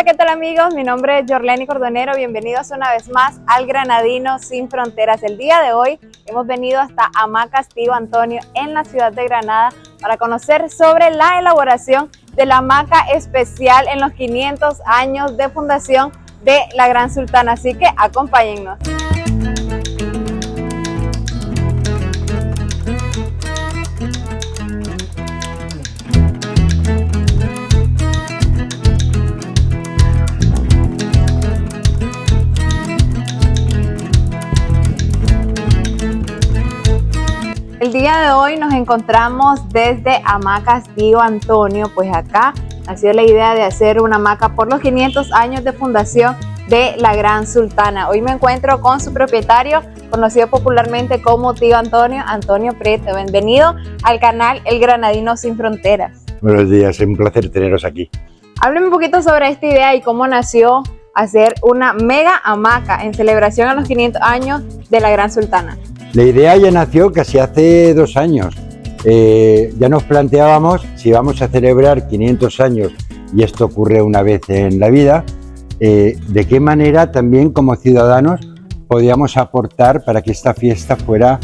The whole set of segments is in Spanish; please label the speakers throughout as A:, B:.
A: Hola, ¿qué tal amigos? Mi nombre es Yorleni Cordonero, bienvenidos una vez más al Granadino Sin Fronteras. El día de hoy hemos venido hasta Hamacas Tío Antonio en la ciudad de Granada para conocer sobre la elaboración de la hamaca especial en los 500 años de fundación de la Gran Sultana, así que acompáñennos. El día de hoy nos encontramos desde Hamacas Tío Antonio, pues acá nació la idea de hacer una hamaca por los 500 años de fundación de la Gran Sultana. Hoy me encuentro con su propietario, conocido popularmente como Tío Antonio, Antonio Prieto. Bienvenido al canal El Granadino Sin Fronteras.
B: Buenos días, es un placer teneros aquí.
A: Hábleme un poquito sobre esta idea y cómo nació hacer una mega hamaca en celebración a los 500 años de la Gran Sultana.
B: La idea ya nació casi hace 2 años. Ya nos planteábamos si vamos a celebrar 500 años, y esto ocurre una vez en la vida, de qué manera también como ciudadanos podíamos aportar para que esta fiesta fuera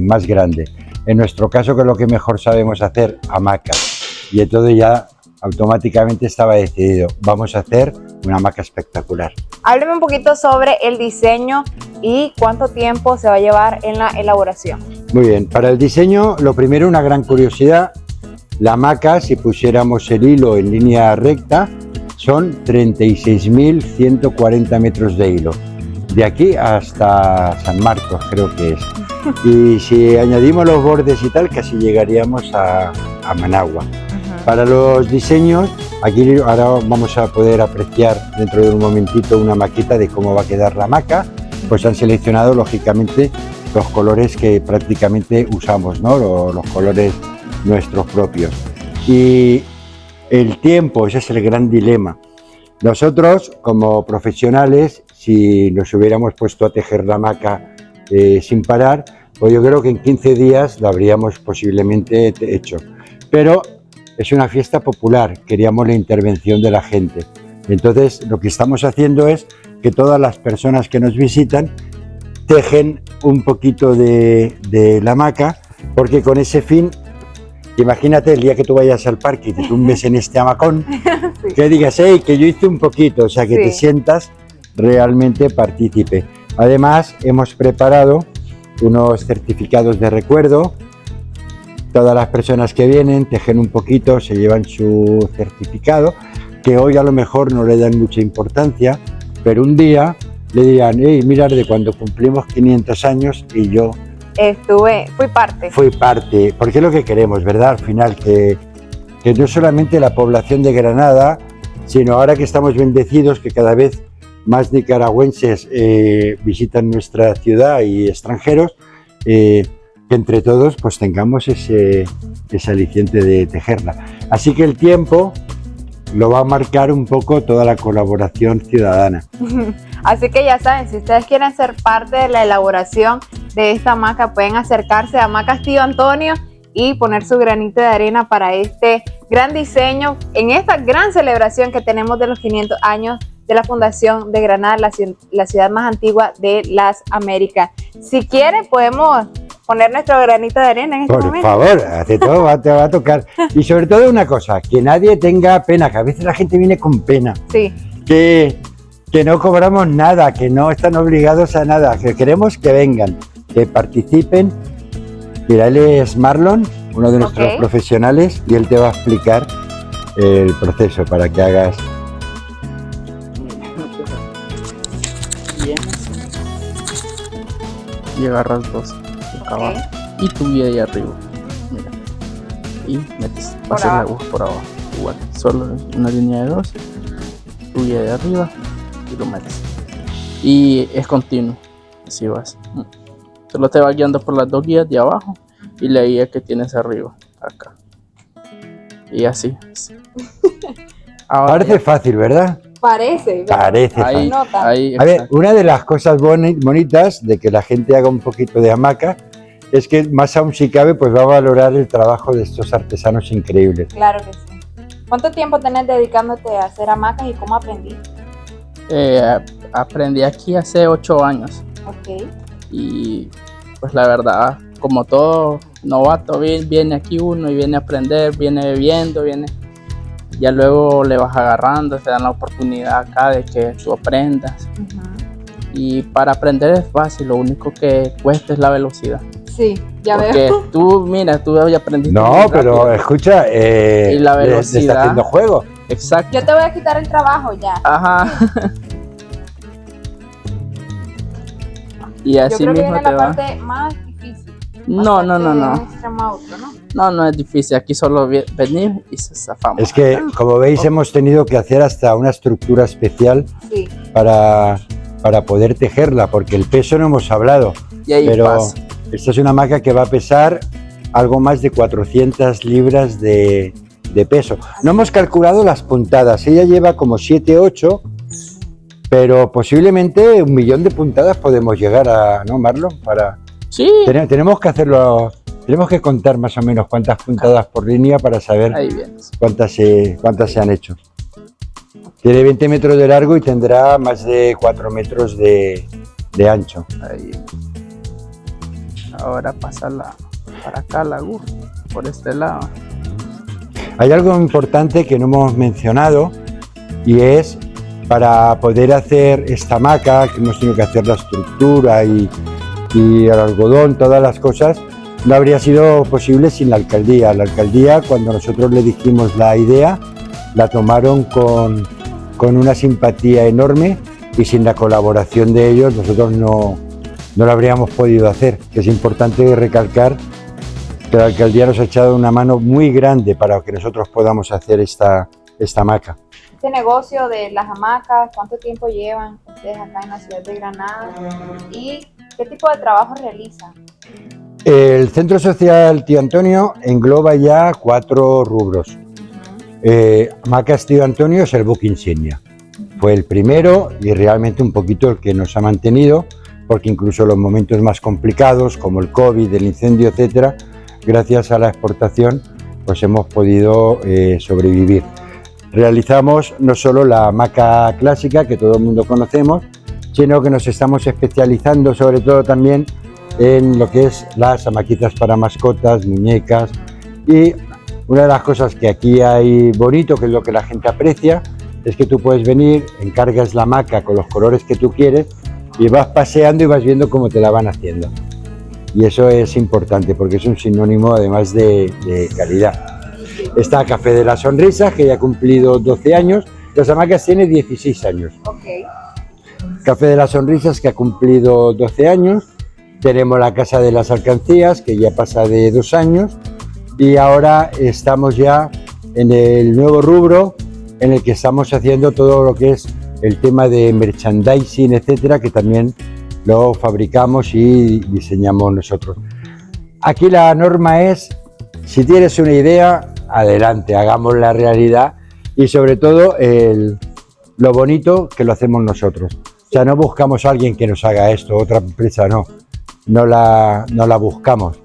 B: más grande. En nuestro caso, que es lo que mejor sabemos hacer, hamacas. Y entonces ya automáticamente estaba decidido, vamos a hacer una hamaca espectacular.
A: Hábleme un poquito sobre el diseño y cuánto tiempo se va a llevar en la elaboración.
B: Muy bien, para el diseño, lo primero, una gran curiosidad, la hamaca, si pusiéramos el hilo en línea recta, son 36.140 metros de hilo, de aquí hasta San Marcos creo que es, y si añadimos los bordes y tal, casi llegaríamos a Managua. Para los diseños, aquí ahora vamos a poder apreciar dentro de un momentito una maqueta de cómo va a quedar la hamaca. Pues han seleccionado lógicamente los colores que prácticamente usamos, ¿no? Los colores nuestros propios. Y el tiempo, ese es el gran dilema. Nosotros, como profesionales, si nos hubiéramos puesto a tejer la hamaca sin parar, pues yo creo que en 15 días lo habríamos posiblemente hecho. Pero es una fiesta popular, queríamos la intervención de la gente. Entonces, lo que estamos haciendo es que todas las personas que nos visitan tejen un poquito de la hamaca, porque con ese fin, imagínate el día que tú vayas al parque y te tumbes en este hamacón, sí, que digas, hey, que yo hice un poquito, o sea, que sí, te sientas realmente partícipe. Además, hemos preparado unos certificados de recuerdo. Todas las personas que vienen tejen un poquito, se llevan su certificado, que hoy a lo mejor no le dan mucha importancia, pero un día le dirán, hey, mirad, de cuando cumplimos 500 años y yo
A: fui parte.
B: Fui parte, porque es lo que queremos, ¿verdad? Al final, que no solamente la población de Granada, sino ahora que estamos bendecidos, que cada vez más nicaragüenses visitan nuestra ciudad y extranjeros, que entre todos pues tengamos ese aliciente de tejerla. Así que el tiempo lo va a marcar un poco toda la colaboración ciudadana.
A: Así que ya saben, si ustedes quieren ser parte de la elaboración de esta hamaca, pueden acercarse a Hamacas Tío Antonio y poner su granito de arena para este gran diseño, en esta gran celebración que tenemos de los 500 años de la fundación de Granada, la ciudad más antigua de las Américas. Si quieren, podemos poner nuestro granito de arena en este momento.
B: Por favor, hace todo, te va a tocar. Y sobre todo una cosa, que nadie tenga pena, que a veces la gente viene con pena.
A: Sí.
B: Que no cobramos nada, que no están obligados a nada, que queremos que vengan, que participen. Mira, él es Marlon, uno de nuestros profesionales, y él te va a explicar el proceso para que hagas.
C: Y agarras dos abajo y tu vida ahí arriba, mira, y metes, pasas la aguja por abajo, igual, solo una línea de 2, tu vida de arriba y lo metes, y es continuo, así vas, solo te va guiando por las 2 guías de abajo y la guía que tienes arriba, acá, y así.
B: Parece fácil, ¿verdad?
A: Parece
B: fácil.
C: Ahí,
B: a ver, una de las cosas bonitas de que la gente haga un poquito de hamaca es que más aún si cabe, pues va a valorar el trabajo de estos artesanos increíbles.
A: Claro que sí. ¿Cuánto tiempo tenés dedicándote a hacer hamacas y cómo aprendiste?
C: Aprendí aquí hace 8 años.
A: Ok.
C: Y pues la verdad, como todo novato, viene aquí uno y viene a aprender, viene viendo, ya luego le vas agarrando, te dan la oportunidad acá de que tú aprendas. Y para aprender es fácil, lo único que cuesta es la velocidad.
A: Sí, ya
C: Porque
A: veo.
C: tú ya aprendiste.
B: No,
C: muy
B: pero
C: rápido.
B: escucha,
C: Y la
B: le está
C: velocidad.
B: haciendo juego.
C: Exacto.
A: Yo te voy a quitar el trabajo ya.
C: Ajá. Y
A: Yo
C: así
A: creo que
C: mismo
A: viene
C: te
A: la
C: va.
A: parte más difícil.
C: No.
A: Un extremo a otro, ¿no?
C: No es difícil. Aquí solo venir y se zafamos.
B: Es que, como veis, hemos tenido que hacer hasta una estructura especial
A: Sí.
B: para poder tejerla, porque el peso no hemos hablado.
C: Y ahí
B: Pero
C: pasa.
B: esta es una hamaca que va a pesar algo más de 400 libras de peso. No hemos calculado las puntadas, ella lleva como 7, 8, pero posiblemente 1 millón de puntadas podemos llegar a, ¿no, Marlon?
C: Sí.
B: Tenemos que hacerlo, tenemos que contar más o menos cuántas puntadas por línea para saber
C: Ahí vienes.
B: cuántas se han hecho. Tiene 20 metros de largo y tendrá más de 4 metros de ancho.
C: Ahí. Ahora pasa para acá la aguja, por este lado.
B: Hay algo importante que no hemos mencionado y es para poder hacer esta hamaca, que hemos tenido que hacer la estructura y el algodón, todas las cosas, no habría sido posible sin la alcaldía. La alcaldía, cuando nosotros le dijimos la idea, la tomaron con una simpatía enorme y sin la colaboración de ellos nosotros no lo habríamos podido hacer. Es importante recalcar que la alcaldía nos ha echado una mano muy grande para que nosotros podamos hacer esta hamaca.
A: Este negocio de las hamacas, ¿cuánto tiempo llevan ustedes acá en la ciudad de Granada? ¿Y qué tipo de trabajo realizan?
B: El Centro Social Tío Antonio engloba ya 4 rubros. Hamacas Tío Antonio es el buque insignia. Fue el primero y realmente un poquito el que nos ha mantenido, porque incluso en los momentos más complicados, como el COVID, el incendio, etcétera, gracias a la exportación, pues hemos podido sobrevivir. Realizamos no solo la hamaca clásica, que todo el mundo conocemos, sino que nos estamos especializando sobre todo también en lo que es las hamaquitas para mascotas, muñecas, y una de las cosas que aquí hay bonito, que es lo que la gente aprecia, es que tú puedes venir, encargas la hamaca con los colores que tú quieres y vas paseando y vas viendo cómo te la van haciendo. Y eso es importante porque es un sinónimo además de calidad. Está Café de las Sonrisas, que ya ha cumplido 12 años. Las hamacas tiene 16 años.
A: Okay.
B: Café de las Sonrisas, que ha cumplido 12 años. Tenemos la Casa de las Alcancías, que ya pasa de 2 años. Y ahora estamos ya en el nuevo rubro, en el que estamos haciendo todo lo que es el tema de merchandising, etcétera, que también lo fabricamos y diseñamos nosotros. Aquí la norma es, si tienes una idea, adelante, hagamos la realidad, y sobre todo lo bonito que lo hacemos nosotros. O sea, no buscamos a alguien que nos haga esto, otra empresa no la buscamos.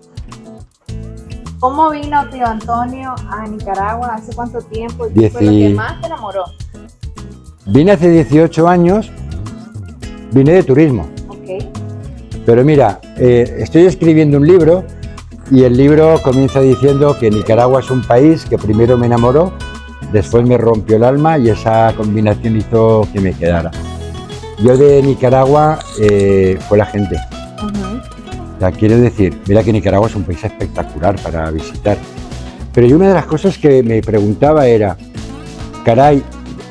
A: ¿Cómo vino Tío Antonio a Nicaragua? ¿Hace cuánto tiempo? ¿Y qué fue lo que más te enamoró?
B: Vine hace 18 años, vine de turismo.
A: Okay.
B: Pero mira, estoy escribiendo un libro y el libro comienza diciendo que Nicaragua es un país que primero me enamoró, después me rompió el alma y esa combinación hizo que me quedara. Yo de Nicaragua fue la gente. O sea, quiero decir, mira que Nicaragua es un país espectacular para visitar. Pero yo una de las cosas que me preguntaba era, caray,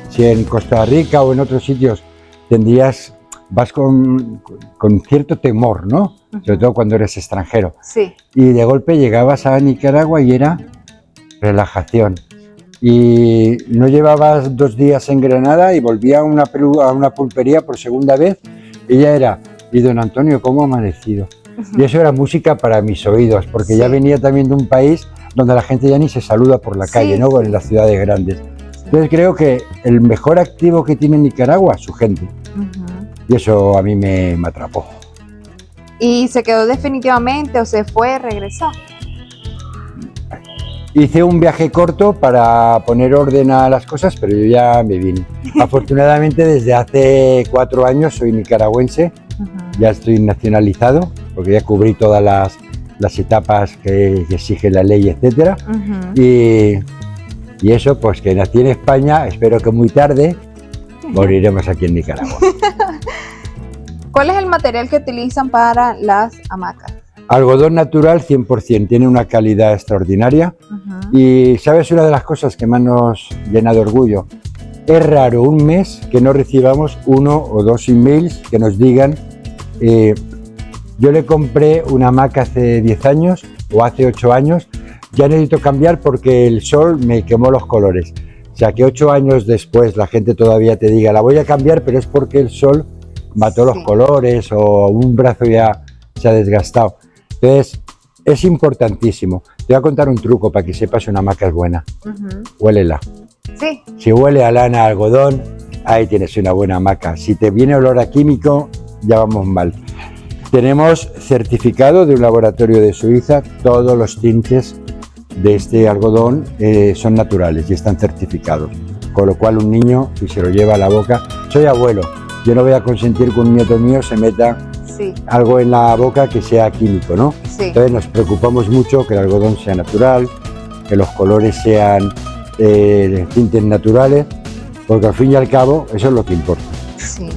B: si en Costa Rica o en otros sitios vas con cierto temor, ¿no? Sobre todo cuando eres extranjero.
A: Sí.
B: Y de golpe llegabas a Nicaragua y era relajación. Y no llevabas 2 días en Granada y volvía a una pulpería por segunda vez. Y ya era, y don Antonio, ¿cómo ha amanecido? Y eso era música para mis oídos, porque ya venía también de un país donde la gente ya ni se saluda por la calle, ¿no? En las ciudades grandes. Entonces creo que el mejor activo que tiene Nicaragua es su gente. Y eso a mí me atrapó.
A: ¿Y se quedó definitivamente o se fue, regresó?
B: Hice un viaje corto para poner orden a las cosas, pero yo ya me vine. Afortunadamente, desde hace 4 años soy nicaragüense, ya estoy nacionalizado, porque ya cubrí todas las etapas que exige la ley, etcétera. Y eso, pues que nací en España, espero que muy tarde moriremos aquí en Nicaragua.
A: ¿Cuál es el material que utilizan para las hamacas?
B: Algodón natural 100%, tiene una calidad extraordinaria. Y ¿sabes una de las cosas que más nos llena de orgullo? Es raro un mes que no recibamos 1 o 2 emails que nos digan yo le compré una hamaca hace 10 años o hace 8 años, ya necesito cambiar porque el sol me quemó los colores. O sea, que 8 años después la gente todavía te diga, la voy a cambiar, pero es porque el sol mató los colores o un brazo ya se ha desgastado. Entonces, es importantísimo. Te voy a contar un truco para que sepas si una hamaca es buena. Huélela.
A: Sí.
B: Si huele a lana, a algodón, ahí tienes una buena hamaca. Si te viene olor a químico, ya vamos mal. Tenemos certificado de un laboratorio de Suiza, todos los tintes de este algodón son naturales y están certificados. Con lo cual un niño, si se lo lleva a la boca, soy abuelo, yo no voy a consentir que un nieto mío se meta algo en la boca que sea químico, ¿no?
A: Sí.
B: Entonces nos preocupamos mucho que el algodón sea natural, que los colores sean tintes naturales, porque al fin y al cabo eso es lo que importa.
A: Sí.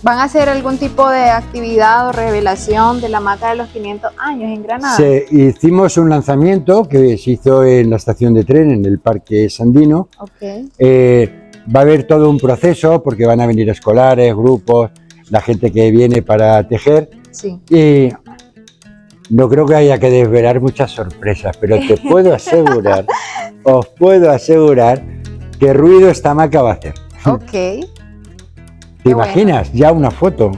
A: ¿Van a hacer algún tipo de actividad o revelación de la hamaca de los 500 años en Granada?
B: Sí, hicimos un lanzamiento que se hizo en la estación de tren, en el Parque Sandino.
A: Okay.
B: Va a haber todo un proceso porque van a venir escolares, grupos, la gente que viene para tejer.
A: Sí.
B: Y no creo que haya que desvelar muchas sorpresas, pero te puedo asegurar, os puedo asegurar que ruido esta hamaca va a hacer.
A: Ok.
B: ¿Te imaginas? Ya una foto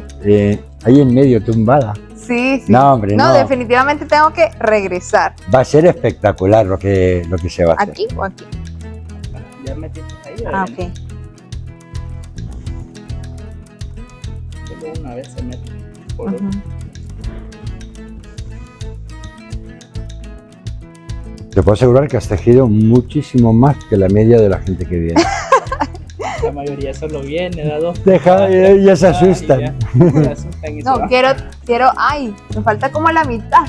B: ahí en medio tumbada.
A: Sí, sí.
B: No, hombre, no.
A: Definitivamente tengo que regresar.
B: Va a ser espectacular lo que se va a hacer.
A: ¿Aquí o aquí?
C: Ya metiste ahí.
A: Ok.
C: Solo una vez se mete.
B: Te puedo asegurar que has tejido muchísimo más que la media de la gente que viene.
C: La mayoría solo viene, da 2.
B: Deja, ya se asustan.
C: Se asustan y
A: No,
C: se van.
A: quiero, me falta como la mitad.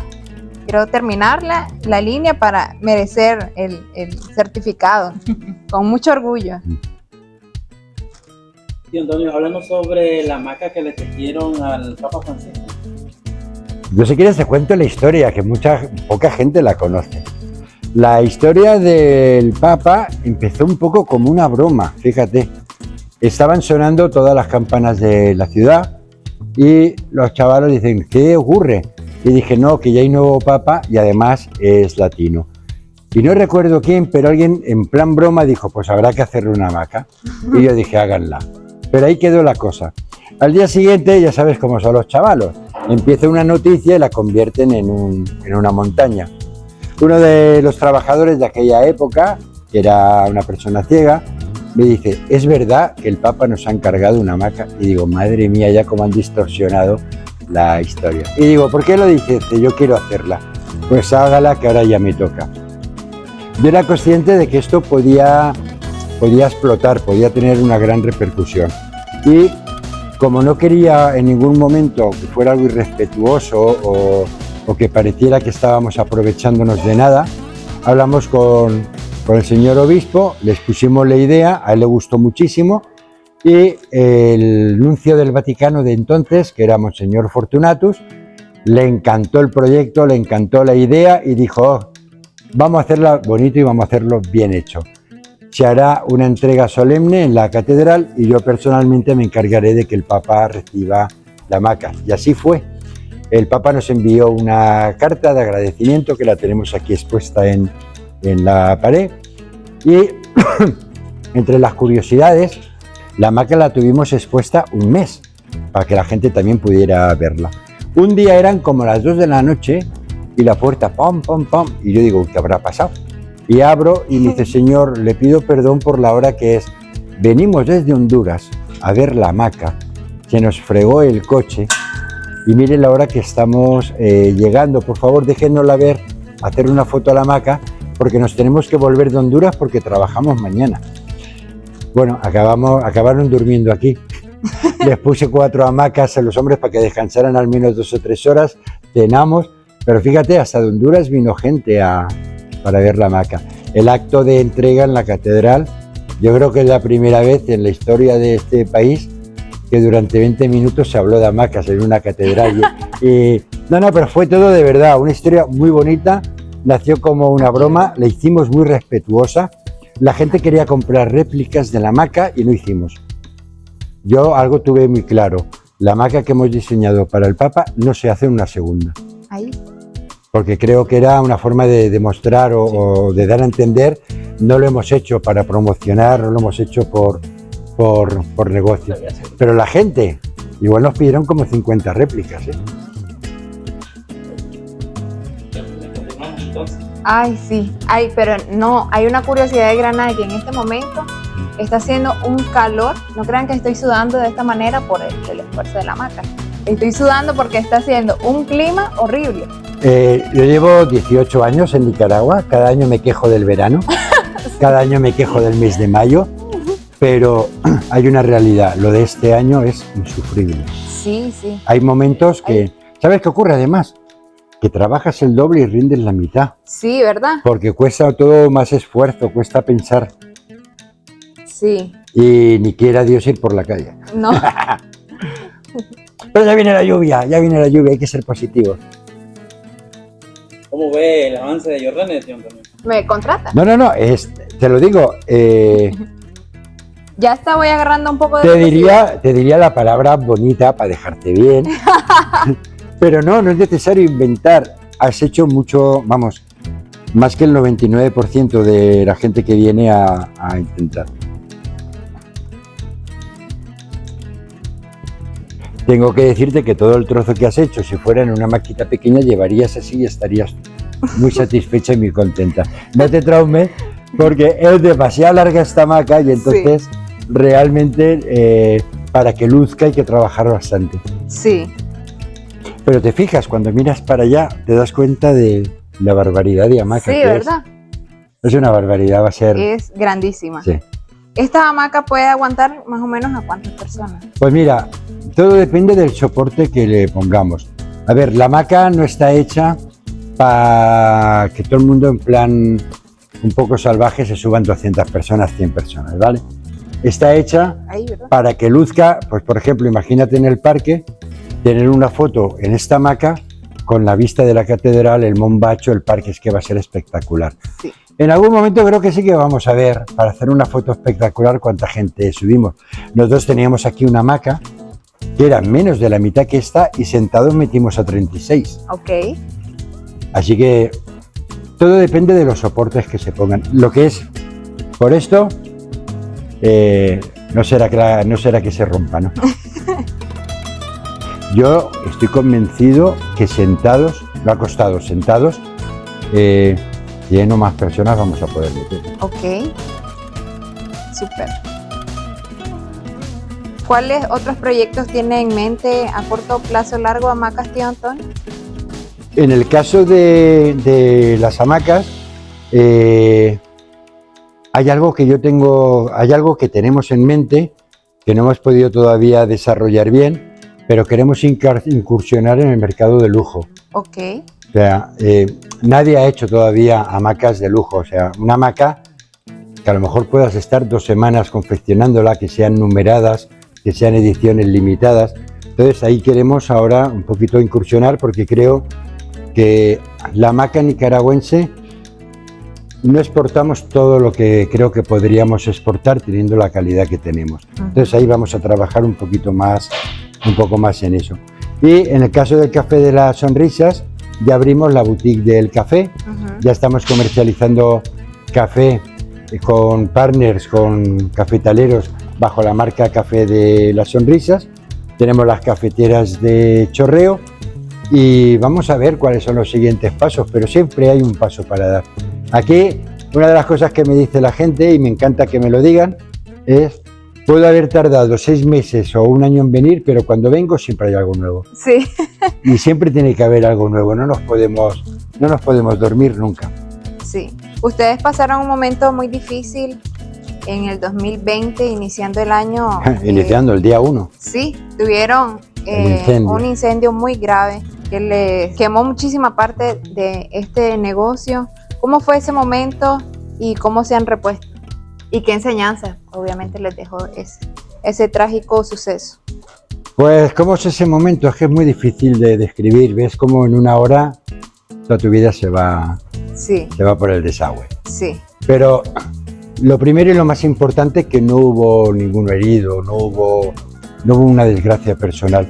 A: Quiero terminar la línea para merecer el certificado, con mucho orgullo.
C: Tío Antonio, háblanos sobre la hamaca que le tejieron al Papa Francisco.
B: Yo si quieres te cuento la historia, que poca gente la conoce. La historia del Papa empezó un poco como una broma, fíjate. Estaban sonando todas las campanas de la ciudad y los chavalos dicen, ¿qué ocurre? Y dije, no, que ya hay nuevo Papa y además es latino. Y no recuerdo quién, pero alguien en plan broma dijo, pues habrá que hacerle una hamaca. Y yo dije, háganla. Pero ahí quedó la cosa. Al día siguiente, ya sabes cómo son los chavalos, empieza una noticia y la convierten en una montaña. Uno de los trabajadores de aquella época, que era una persona ciega, me dice, ¿es verdad que el Papa nos ha encargado una hamaca? Y digo, madre mía, ya cómo han distorsionado la historia. Y digo, ¿por qué lo dices? Yo quiero hacerla. Pues hágala, que ahora ya me toca. Yo era consciente de que esto podía explotar, podía tener una gran repercusión. Y como no quería en ningún momento que fuera algo irrespetuoso o que pareciera que estábamos aprovechándonos de nada, hablamos con el señor obispo, le expusimos la idea, a él le gustó muchísimo y el nuncio del Vaticano de entonces, que era Monseñor Fortunatus, le encantó el proyecto, le encantó la idea y dijo, oh, vamos a hacerla bonito y vamos a hacerlo bien hecho. Se hará una entrega solemne en la catedral y yo personalmente me encargaré de que el Papa reciba la hamaca. Y así fue. El Papa nos envió una carta de agradecimiento que la tenemos aquí expuesta en la pared. Y entre las curiosidades, la hamaca la tuvimos expuesta un mes para que la gente también pudiera verla. Un día eran como las 2 de la noche y la puerta pam, pam, pam. Y yo digo, ¿qué habrá pasado? Y abro y me dice, señor, le pido perdón por la hora que es. Venimos desde Honduras a ver la hamaca. Se nos fregó el coche. Y miren la hora que estamos llegando. Por favor, déjenosla ver hacer una foto a la hamaca porque nos tenemos que volver de Honduras porque trabajamos mañana. Bueno, acabaron durmiendo aquí. Les puse 4 hamacas a los hombres para que descansaran al menos 2 o 3 horas, cenamos, pero fíjate, hasta de Honduras vino gente para ver la hamaca. El acto de entrega en la catedral, yo creo que es la primera vez en la historia de este país que durante 20 minutos se habló de hamacas en una catedral. No, pero fue todo de verdad, una historia muy bonita, nació como una broma, la hicimos muy respetuosa, la gente quería comprar réplicas de la hamaca y no hicimos. Yo algo tuve muy claro, la hamaca que hemos diseñado para el Papa no se hace una segunda.
A: Ahí.
B: Porque creo que era una forma de demostrar o de dar a entender, no lo hemos hecho para promocionar, no lo hemos hecho por negocio. Pero la gente, igual nos pidieron como 50 réplicas, ¿eh?
A: Ay, sí. Ay, pero no, hay una curiosidad de Granada que en este momento está haciendo un calor. No crean que estoy sudando de esta manera por el esfuerzo de la hamaca. Estoy sudando porque está haciendo un clima horrible.
B: Yo llevo 18 años en Nicaragua, cada año me quejo del verano, cada año me quejo del mes de mayo, pero hay una realidad, lo de este año es insufrible.
A: Sí, sí.
B: Hay momentos que, ¿sabes qué ocurre además? Que trabajas el doble y rindes la mitad.
A: Sí, ¿verdad?
B: Porque cuesta todo más esfuerzo, cuesta pensar.
A: Sí.
B: Y ni quiera Dios ir por la calle.
A: No.
B: Pero ya viene la lluvia, hay que ser positivos.
C: ¿Cómo ve el avance de Jordania, tío Antonio?
A: ¿Me contrata?
B: No, te lo digo,
A: Ya está, voy agarrando un poco de...
B: te diría la palabra bonita para dejarte bien, pero no es necesario inventar. Has hecho mucho, vamos, más que el 99% de la gente que viene a intentar. Tengo que decirte que todo el trozo que has hecho, si fuera en una maquita pequeña, llevarías así y estarías muy satisfecha y muy contenta. No te traumes, porque es demasiado larga esta hamaca y entonces realmente para que luzca hay que trabajar bastante.
A: Sí.
B: Pero te fijas, cuando miras para allá, te das cuenta de la barbaridad de hamaca.
A: Sí,
B: que
A: ¿verdad?
B: Es una barbaridad, va a ser...
A: Es grandísima.
B: Sí.
A: ¿Esta hamaca puede aguantar más o menos a cuántas personas?
B: Pues mira, todo depende del soporte que le pongamos. A ver, la hamaca no está hecha para que todo el mundo en plan un poco salvaje se suban 200 personas, 100 personas, ¿vale? Está hecha para que luzca, pues por ejemplo, imagínate en el parque, tener una foto en esta hamaca con la vista de la catedral, el Mombacho, el parque, es que va a ser espectacular.
A: Sí.
B: En algún momento creo que sí que vamos a ver, para hacer una foto espectacular, cuánta gente subimos. Nosotros teníamos aquí una hamaca que era menos de la mitad que esta y sentados metimos a 36.
A: Ok.
B: Así que todo depende de los soportes que se pongan. Lo que es, por esto, no será que se rompa, ¿no? Yo estoy convencido que sentados, lo ha costado, sentados, lleno más personas vamos a poder meter.
A: Ok. Súper. ¿Cuáles otros proyectos tiene en mente a corto plazo, largo, hamacas, tío Antonio?
B: En el caso de las hamacas, hay algo que tenemos en mente que no hemos podido todavía desarrollar bien, pero queremos incursionar en el mercado de lujo.
A: Ok.
B: O sea, nadie ha hecho todavía hamacas de lujo. O sea, una hamaca que a lo mejor puedas estar 2 semanas confeccionándola, que sean numeradas, que sean ediciones limitadas. Entonces ahí queremos ahora un poquito incursionar porque creo que la hamaca nicaragüense no exportamos todo lo que creo que podríamos exportar teniendo la calidad que tenemos. Entonces ahí vamos a trabajar un poco más en eso. Y en el caso del Café de las Sonrisas, ya abrimos la boutique del café, ya estamos comercializando café con partners, con cafetaleros bajo la marca Café de las Sonrisas. Tenemos las cafeteras de chorreo y vamos a ver cuáles son los siguientes pasos, pero siempre hay un paso para dar. Aquí, una de las cosas que me dice la gente, y me encanta que me lo digan, es Puedo haber tardado 6 meses o 1 año en venir, pero cuando vengo siempre hay algo nuevo.
A: Sí.
B: Y siempre tiene que haber algo nuevo, no nos podemos dormir nunca.
A: Sí. Ustedes pasaron un momento muy difícil en el 2020, iniciando el año.
B: Iniciando el día 1.
A: Sí, tuvieron un incendio muy grave que les quemó muchísima parte de este negocio. ¿Cómo fue ese momento y cómo se han repuesto? ¿Y qué enseñanza, obviamente, les dejó ese trágico suceso?
B: Pues, ¿cómo es ese momento? Es que es muy difícil de describir. Ves cómo en 1 hora toda tu vida se va por el desagüe.
A: Sí.
B: Pero lo primero y lo más importante es que no hubo ningún herido, no hubo una desgracia personal.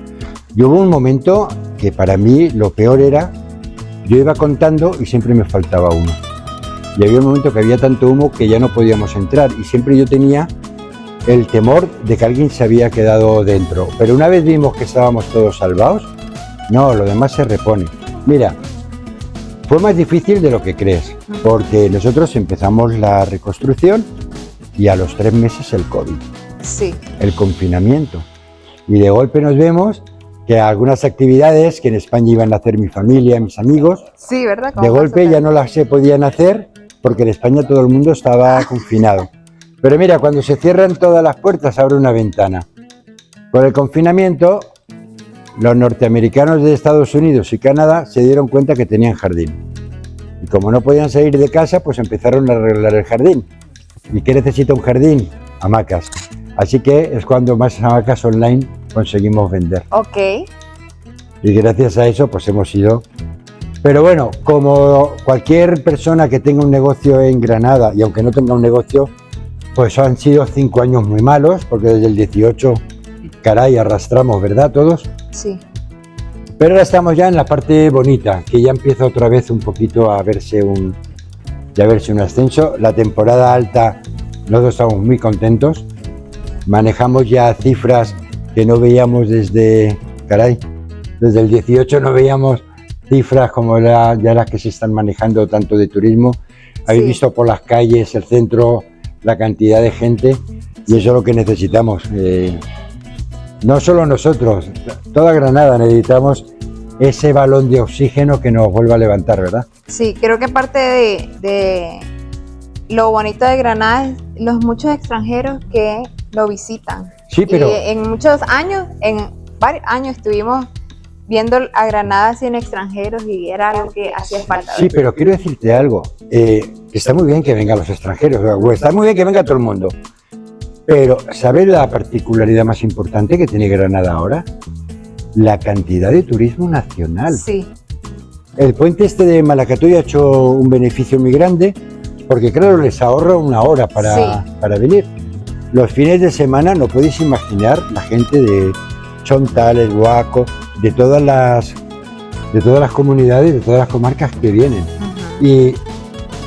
B: Y hubo un momento que para mí lo peor era, yo iba contando y siempre me faltaba uno. Y había un momento que había tanto humo que ya no podíamos entrar y siempre yo tenía el temor de que alguien se había quedado dentro. Pero una vez vimos que estábamos todos salvados, no, lo demás se repone. Mira, fue más difícil de lo que crees, porque nosotros empezamos la reconstrucción y a los 3 meses el COVID,
A: sí,
B: el confinamiento. Y de golpe nos vemos que algunas actividades que en España iban a hacer mi familia, mis amigos,
A: sí, ¿verdad?
B: De golpe ya no las se podían hacer porque en España todo el mundo estaba confinado. Pero mira, cuando se cierran todas las puertas, abre una ventana. Con el confinamiento, los norteamericanos de Estados Unidos y Canadá se dieron cuenta que tenían jardín. Y como no podían salir de casa, pues empezaron a arreglar el jardín. ¿Y qué necesita un jardín? Hamacas. Así que es cuando más hamacas online conseguimos vender.
A: Ok.
B: Y gracias a eso, pues hemos ido. Pero bueno, como cualquier persona que tenga un negocio en Granada, y aunque no tenga un negocio, pues han sido 5 años muy malos, porque desde el 18, caray, arrastramos, ¿verdad, todos?
A: Sí.
B: Pero ahora estamos ya en la parte bonita, que ya empieza otra vez un poquito a verse un ascenso. La temporada alta, nosotros estamos muy contentos. Manejamos ya cifras que no veíamos desde el 18 no veíamos cifras como ya las que se están manejando tanto de turismo. Habéis visto por las calles, el centro, la cantidad de gente, y eso es lo que necesitamos. No solo nosotros, toda Granada necesitamos ese balón de oxígeno que nos vuelva a levantar, ¿verdad?
A: Sí, creo que parte de lo bonito de Granada es los muchos extranjeros que lo visitan.
B: Sí, pero...
A: Y en varios años estuvimos viendo a Granada sin extranjeros y era algo que hacía falta.
B: Sí, pero quiero decirte algo, que está muy bien que vengan los extranjeros, o está muy bien que venga todo el mundo, pero ¿sabes la particularidad más importante que tiene Granada ahora? La cantidad de turismo nacional.
A: Sí.
B: El puente este de Malacatoy ha hecho un beneficio muy grande, porque claro, les ahorra 1 hora para venir. Los fines de semana no podéis imaginar la gente de Chontales, Guaco, de todas las comunidades, de todas las comarcas que vienen. Y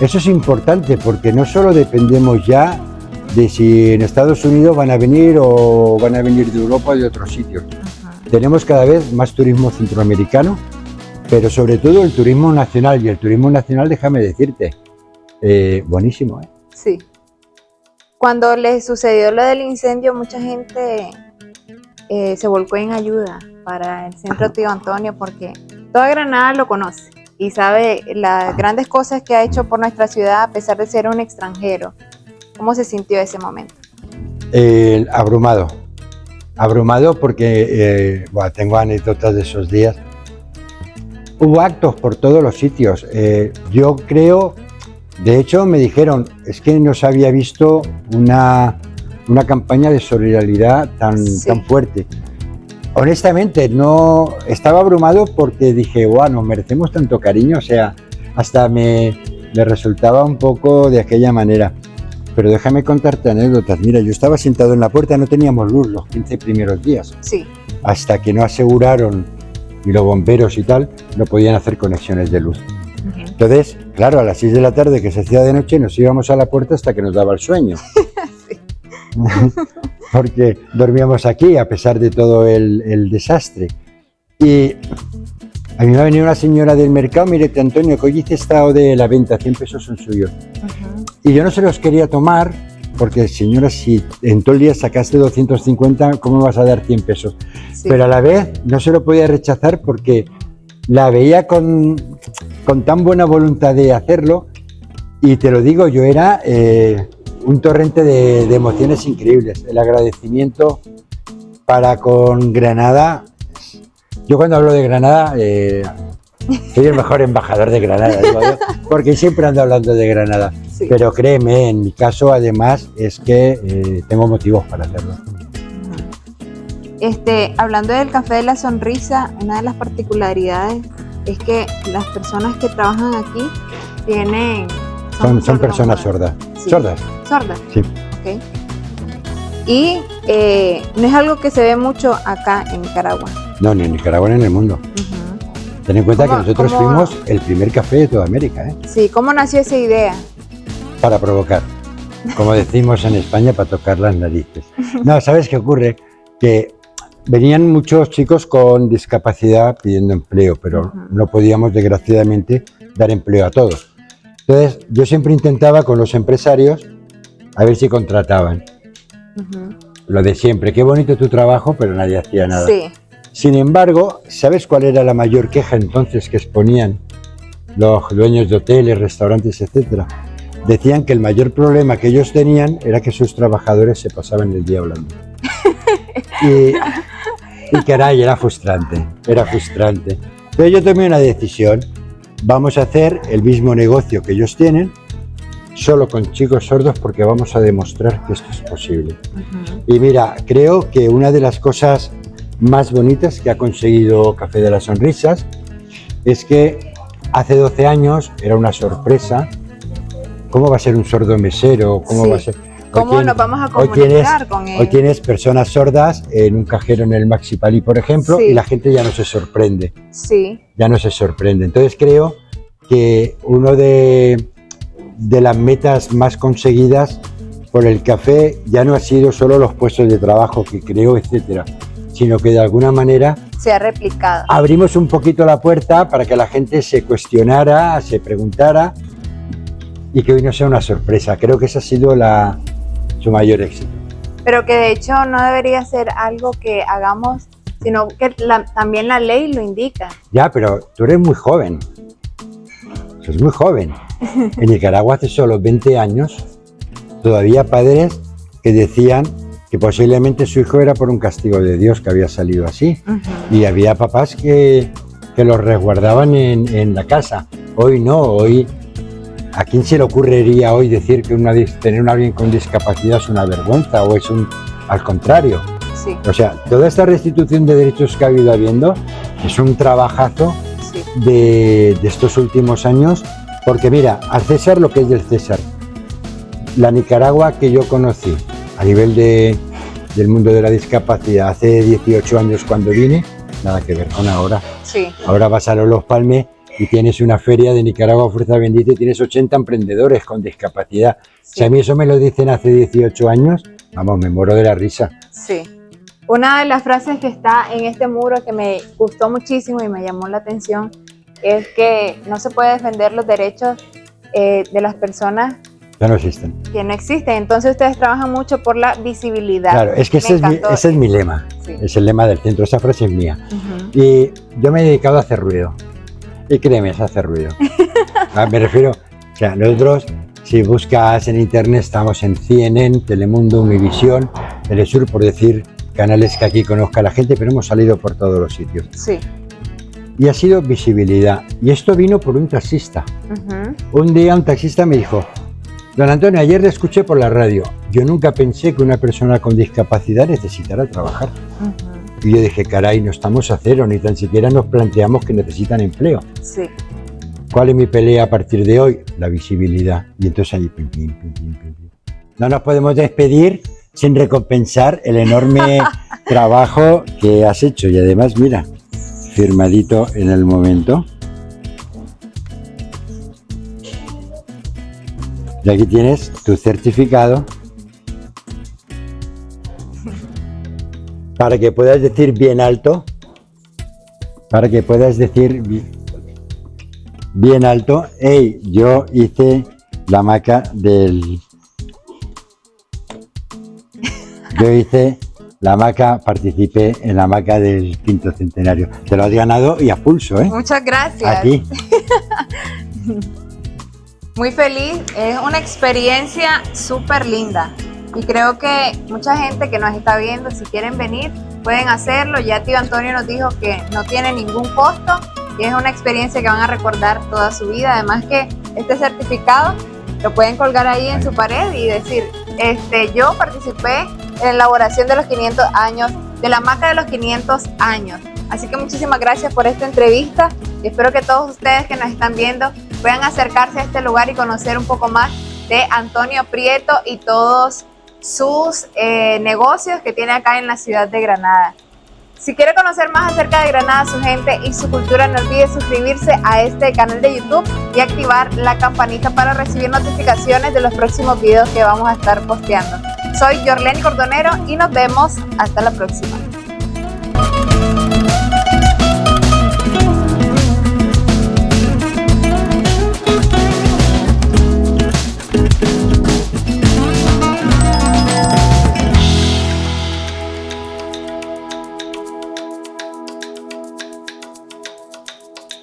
B: eso es importante porque no solo dependemos ya de si en Estados Unidos van a venir o van a venir de Europa o de otros sitios. Tenemos cada vez más turismo centroamericano, pero sobre todo el turismo nacional. Y el turismo nacional, déjame decirte, buenísimo, ¿eh?
A: Sí. Cuando les sucedió lo del incendio, mucha gente se volcó en ayuda para el Centro Tío Antonio, porque toda Granada lo conoce y sabe las grandes cosas que ha hecho por nuestra ciudad a pesar de ser un extranjero. ¿Cómo se sintió ese momento? Abrumado porque tengo anécdotas de esos días. Hubo actos por todos los sitios. Yo creo, de hecho me dijeron, es que no se había visto una campaña de solidaridad tan fuerte. Honestamente, no estaba abrumado porque dije, nos merecemos tanto cariño, o sea, hasta me resultaba un poco de aquella manera. Pero déjame contarte anécdotas. Mira, yo estaba sentado en la puerta, no teníamos luz los 15 primeros días. Sí.
B: Hasta que no aseguraron, y los bomberos y tal, no podían hacer conexiones de luz. Entonces, claro, a las 6 de la tarde, que se hacía de noche, nos íbamos a la puerta hasta que nos daba el sueño. Porque dormíamos aquí a pesar de todo el desastre. Y a mí me ha venido una señora del mercado, mire, Antonio, que hoy hice estado de la venta, 100 pesos son suyos. Y yo no se los quería tomar porque señora, si en todo el día sacaste 250, ¿cómo vas a dar 100 pesos?
A: Sí.
B: Pero a la vez no se lo podía rechazar porque la veía con tan buena voluntad de hacerlo, y te lo digo, yo era un torrente de emociones increíbles. El agradecimiento para con Granada. Yo cuando hablo de Granada, soy el mejor embajador de Granada, digo yo, porque siempre ando hablando de Granada.
A: Sí.
B: Pero créeme, en mi caso además es que tengo motivos para hacerlo.
A: Hablando del Café de la Sonrisa, una de las particularidades es que las personas que trabajan aquí
B: son personas sordas.
A: Sí.
B: ¿Sordas?
A: Sordas.
B: Sí.
A: Ok. Y no es algo que se ve mucho acá en Nicaragua.
B: No, ni en Nicaragua ni en el mundo. Ten en cuenta que nosotros fuimos el primer café de toda América, ¿eh?
A: Sí, ¿cómo nació esa idea?
B: Para provocar, como decimos en España, para tocar las narices. No, ¿sabes qué ocurre? Que venían muchos chicos con discapacidad pidiendo empleo, pero no podíamos, desgraciadamente, dar empleo a todos. Entonces, yo siempre intentaba con los empresarios a ver si contrataban. Lo de siempre, qué bonito tu trabajo, pero nadie hacía nada.
A: Sí.
B: Sin embargo, ¿sabes cuál era la mayor queja entonces que exponían los dueños de hoteles, restaurantes, etcétera? Decían que el mayor problema que ellos tenían era que sus trabajadores se pasaban el día hablando. Y caray, era frustrante, era frustrante. Entonces yo tomé una decisión, vamos a hacer el mismo negocio que ellos tienen, solo con chicos sordos, porque vamos a demostrar que esto es posible. Y mira, creo que una de las cosas más bonitas que ha conseguido Café de las Sonrisas es que hace 12 años era una sorpresa. ¿Cómo va a ser un sordo mesero? ¿Cómo va a ser?
A: ¿Cómo nos vamos a comunicar con él?
B: Hoy tienes personas sordas en un cajero en el Maxipalí, por ejemplo, y la gente ya no se sorprende.
A: Sí.
B: Ya no se sorprende. Entonces creo que uno de las metas más conseguidas por el café ya no ha sido solo los puestos de trabajo que creó, etcétera, sino que de alguna manera
A: se ha replicado.
B: Abrimos un poquito la puerta para que la gente se cuestionara, se preguntara, y que hoy no sea una sorpresa. Creo que ese ha sido su mayor éxito.
A: Pero que de hecho no debería ser algo que hagamos, sino que también la ley lo indica.
B: Ya, pero tú eres muy joven. Sos muy joven. En Nicaragua hace solo 20 años, todavía padres que decían que posiblemente su hijo era por un castigo de Dios que había salido así. Y había papás que los resguardaban en la casa. Hoy no, hoy... ¿A quién se le ocurriría hoy decir que tener a alguien con discapacidad es una vergüenza o es al contrario?
A: Sí.
B: O sea, toda esta restitución de derechos que ha habiendo es un trabajazo de estos últimos años, porque mira, al César lo que es del César. La Nicaragua que yo conocí a nivel del mundo de la discapacidad hace 18 años cuando vine, nada que ver con ahora.
A: Sí.
B: Ahora vas a Los Palmes y tienes una feria de Nicaragua Fuerza Bendita y tienes 80 emprendedores con discapacidad. Sí. Si a mí eso me lo dicen hace 18 años, vamos, me muero de la risa.
A: Sí. Una de las frases que está en este muro que me gustó muchísimo y me llamó la atención es que no se puede defender los derechos de las personas
B: ya no existen.
A: Que no existen. Entonces ustedes trabajan mucho por la visibilidad.
B: Claro, es que ese es mi lema. Sí. Es el lema del centro, esa frase es mía. Y yo me he dedicado a hacer ruido. Y créeme, es hacer ruido. Me refiero, o sea, nosotros, si buscas en internet, estamos en CNN, Telemundo, Univisión, Telesur, por decir canales que aquí conozca la gente, pero hemos salido por todos los sitios.
A: Sí.
B: Y ha sido visibilidad. Y esto vino por un taxista. Un día un taxista me dijo: don Antonio, ayer le escuché por la radio. Yo nunca pensé que una persona con discapacidad necesitara trabajar. Y yo dije, caray, no estamos a cero, ni tan siquiera nos planteamos que necesitan empleo.
A: Sí.
B: ¿Cuál es mi pelea a partir de hoy? La visibilidad. Y entonces ahí, pim, pim, pim, pim, pim. No nos podemos despedir sin recompensar el enorme trabajo que has hecho. Y además, mira, firmadito en el momento. Y aquí tienes tu certificado para que puedas decir bien alto, bien alto, hey, yo hice la hamaca del Yo hice la hamaca, participé en la hamaca del 5º centenario. Te lo has ganado y a pulso, ¿eh?
A: Muchas gracias.
B: A ti.
A: Muy feliz, es una experiencia súper linda y creo que mucha gente que nos está viendo, si quieren venir, pueden hacerlo. Ya tío Antonio nos dijo que no tiene ningún costo y es una experiencia que van a recordar toda su vida. Además que este certificado lo pueden colgar ahí en su pared y decir, yo participé en la elaboración de los 500 años, de la hamaca de los 500 años. Así que muchísimas gracias por esta entrevista y espero que todos ustedes que nos están viendo puedan acercarse a este lugar y conocer un poco más de Antonio Prieto y todos sus negocios que tiene acá en la ciudad de Granada. Si quiere conocer más acerca de Granada, su gente y su cultura, no olvide suscribirse a este canal de YouTube y activar la campanita para recibir notificaciones de los próximos videos que vamos a estar posteando. Soy Yorleni Cordonero y nos vemos hasta la próxima.